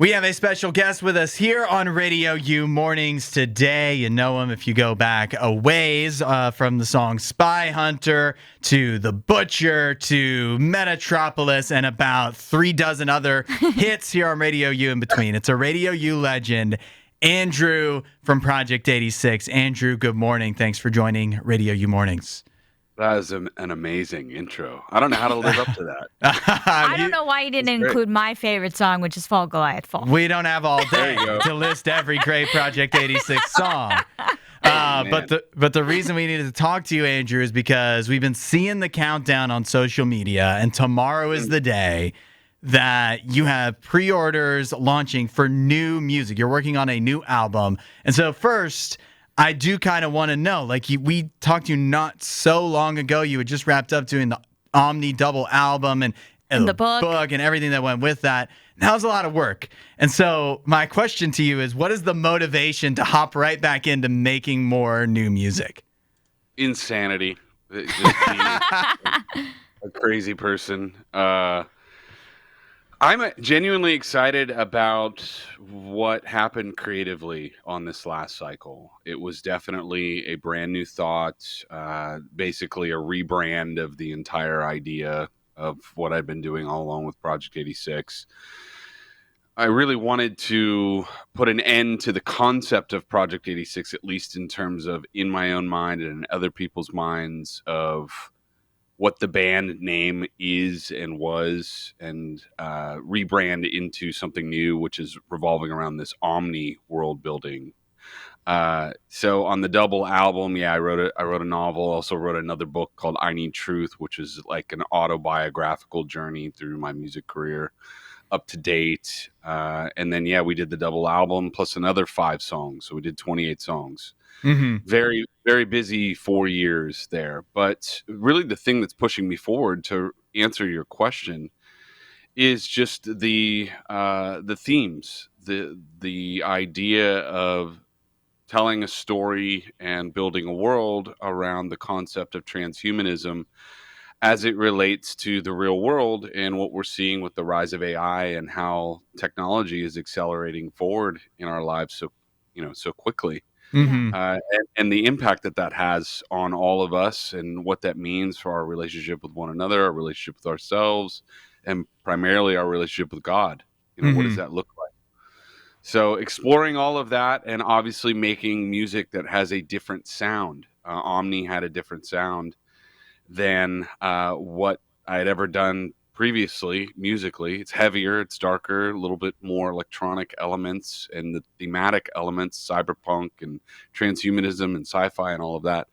We have a special guest with us here on Radio U Mornings today. You know him if you go back a ways, from the song Spy Hunter to The Butcher to Metatropolis and about 3 dozen other hits here on Radio U in between. It's a Radio U legend, Andrew from Project 86. Andrew, good morning. Thanks for joining Radio U Mornings. That is an amazing intro. I don't know how to live up to that. I don't know why you didn't include my favorite song, which is Fall Goliath Fall. We don't have all day to list every great Project 86 song. But the reason we needed to talk to you, Andrew, is because we've been seeing the countdown on social media, and tomorrow is the day that you have pre-orders launching for new music. You're working on a new album. And so first, I do kind of want to know, we talked to you not so long ago. You had just wrapped up doing the OMNI double album and the book and everything that went with that. That was a lot of work. And so my question to you is, what is the motivation to hop right back into making more new music? Insanity. Just being a crazy person. I'm genuinely excited about what happened creatively on this last cycle. It was definitely a brand new thought, basically a rebrand of the entire idea of what I've been doing all along with Project 86. I really wanted to put an end to the concept of Project 86, at least in terms of in my own mind and in other people's minds, of what the band name is and was, and rebrand into something new, which is revolving around this OMNI world building. So on the double album, I wrote a novel, also wrote another book called I Need Truth, which is like an autobiographical journey through my music career up to date. And then, we did the double album plus another 5 songs. So we did 28 songs. Mm-hmm. Very, very busy 4 years there. But really the thing that's pushing me forward, to answer your question, is just the themes, the idea of telling a story and building a world around the concept of transhumanism as it relates to the real world and what we're seeing with the rise of AI and how technology is accelerating forward in our lives so quickly. Mm-hmm. And the impact that has on all of us, and what that means for our relationship with one another, our relationship with ourselves, and primarily our relationship with God. Mm-hmm. What does that look like? So exploring all of that, and obviously making music that has a different sound. OMNI had a different sound than what I had ever done previously musically. It's heavier, it's darker, a little bit more electronic elements, and the thematic elements, cyberpunk and transhumanism and sci-fi and all of that.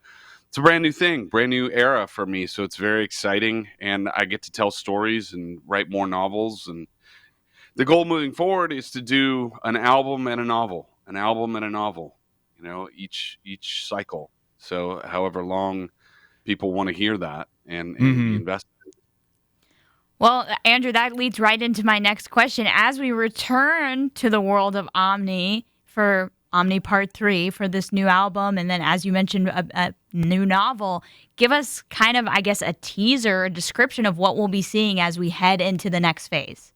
It's a brand new thing, brand new era for me. So it's very exciting, and I get to tell stories and write more novels. And the goal moving forward is to do an album and a novel, each cycle. So however long people want to hear that and be invested. Well, Andrew, that leads right into my next question. As we return to the world of OMNI for OMNI Part 3 for this new album, and then, as you mentioned, a new novel, give us kind of, I guess, a teaser, a description of what we'll be seeing as we head into the next phase.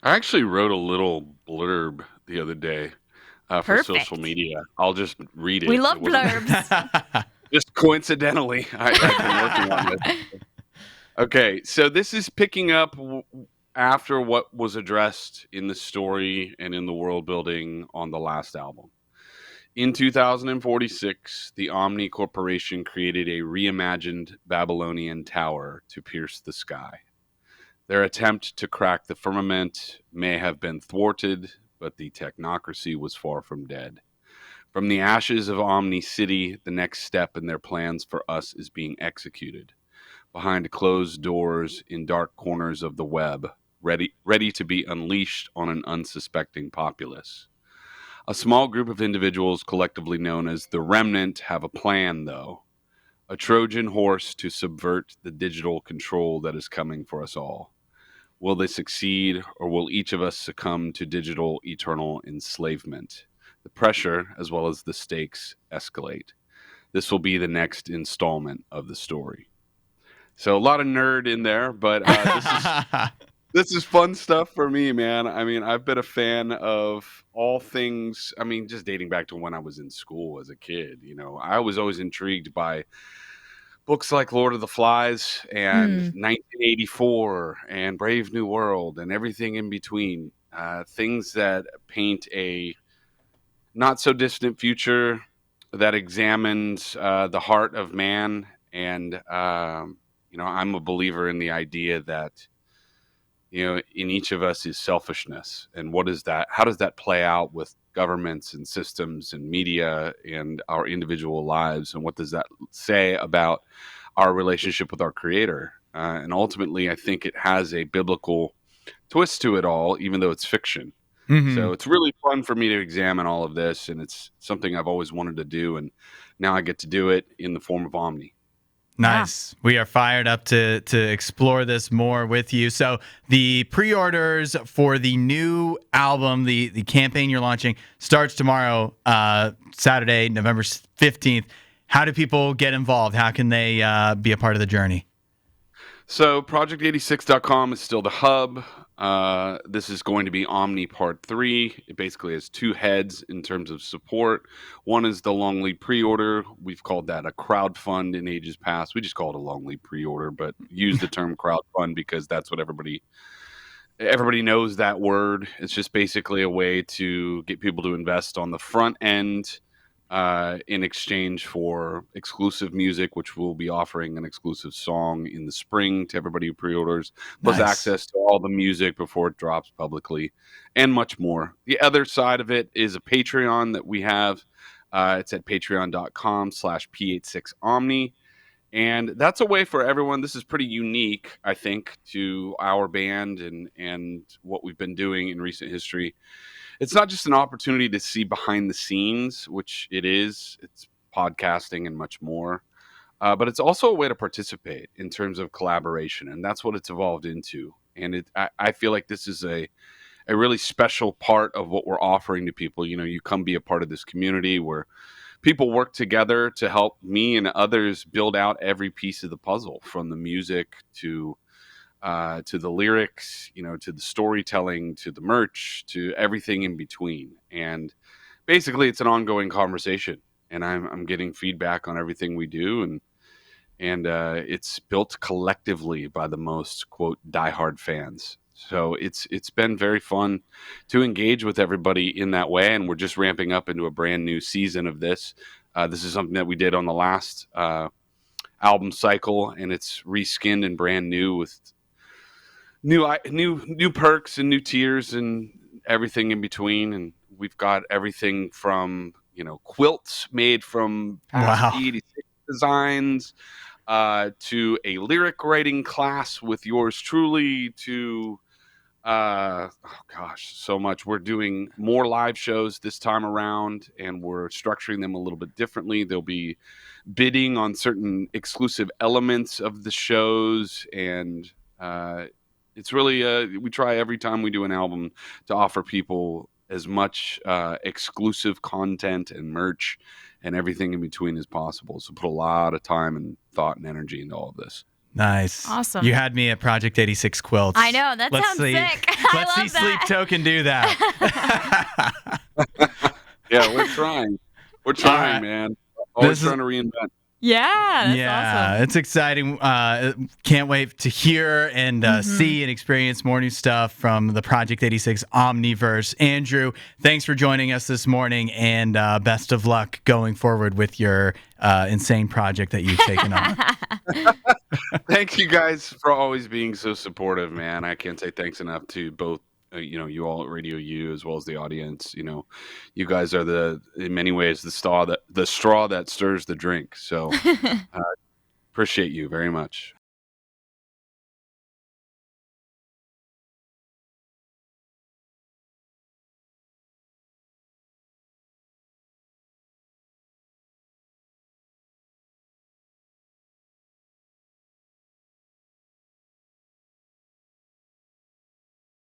I actually wrote a little blurb the other day for social media. I'll just read it. We love blurbs. Just coincidentally, I've been working on this. Okay, so this is picking up after what was addressed in the story and in the world building on the last album. In 2046, the OMNI Corporation created a reimagined Babylonian tower to pierce the sky. Their attempt to crack the firmament may have been thwarted, but the technocracy was far from dead. From the ashes of OMNI City, the next step in their plans for us is being executed. Behind closed doors in dark corners of the web, ready to be unleashed on an unsuspecting populace. A small group of individuals, collectively known as the Remnant, have a plan, though. A Trojan horse to subvert the digital control that is coming for us all. Will they succeed, or will each of us succumb to digital eternal enslavement? The pressure, as well as the stakes, escalate. This will be the next installment of the story. So a lot of nerd in there, but This is fun stuff for me, man. I mean, I've been a fan of all things. I mean, just dating back to when I was in school as a kid. I was always intrigued by books like Lord of the Flies and Mm. 1984 and Brave New World and everything in between. Things that paint a not so distant future that examines the heart of man. And, I'm a believer in the idea that, in each of us is selfishness. And what is that? How does that play out with governments and systems and media and our individual lives? And what does that say about our relationship with our creator? And ultimately, I think it has a biblical twist to it all, even though it's fiction. Mhm. So it's really fun for me to examine all of this, and it's something I've always wanted to do, and now I get to do it in the form of Omni. Nice. We are fired up to explore this more with you. So the pre-orders for the new album, the campaign you're launching, starts tomorrow, Saturday, November 15th. How do people get involved? How can they be a part of the journey? So project86.com is still the hub. This is going to be Omni Part 3. It basically has two heads in terms of support. One is the long lead pre-order. We've called that a crowdfund in ages past. We just call it a long lead pre-order, but use the term crowdfund because that's what everybody knows that word. It's just basically a way to get people to invest on the front end in exchange for exclusive music, which we'll be offering an exclusive song in the spring to everybody who pre-orders, plus Nice. access to all the music before it drops publicly, and much more. The other side of it is a Patreon that we have. It's at patreon.com/P86Omni. And that's a way for everyone. This is pretty unique, I think, to our band and what we've been doing in recent history. It's not just an opportunity to see behind the scenes, which it is. It's podcasting and much more. But it's also a way to participate in terms of collaboration. And that's what it's evolved into. And I feel like this is a really special part of what we're offering to people. You come be a part of this community where people work together to help me and others build out every piece of the puzzle, from the music to the lyrics, to the storytelling, to the merch, to everything in between. And basically, it's an ongoing conversation. And I'm getting feedback on everything we do, and it's built collectively by the most, quote, diehard fans. So it's been very fun to engage with everybody in that way, and we're just ramping up into a brand new season of this. This is something that we did on the last album cycle, and it's reskinned and brand new with new perks and new tiers and everything in between. And we've got everything from quilts made from past Wow. 86 designs to a lyric writing class with yours truly, to so much. We're doing more live shows this time around, and we're structuring them a little bit differently. There'll be bidding on certain exclusive elements of the shows, and it's really we try every time we do an album to offer people as much exclusive content and merch and everything in between as possible. So put a lot of time and thought and energy into all of this. Nice. Awesome. You had me at Project 86 Quilts. I know. That sounds sick. Let's see Sleep Token do that. Yeah, we're trying. We're trying, right. man. Always This is- trying to reinvent. Yeah, that's Yeah, awesome. it's exciting. Can't wait to hear and see and experience more new stuff from the Project 86 Omniverse. Andrew, thanks for joining us this morning, and best of luck going forward with your insane project that you've taken on. Thank you guys for always being so supportive, man. I can't say thanks enough to both you all at Radio U as well as the audience. You guys are in many ways the straw that stirs the drink. So appreciate you very much.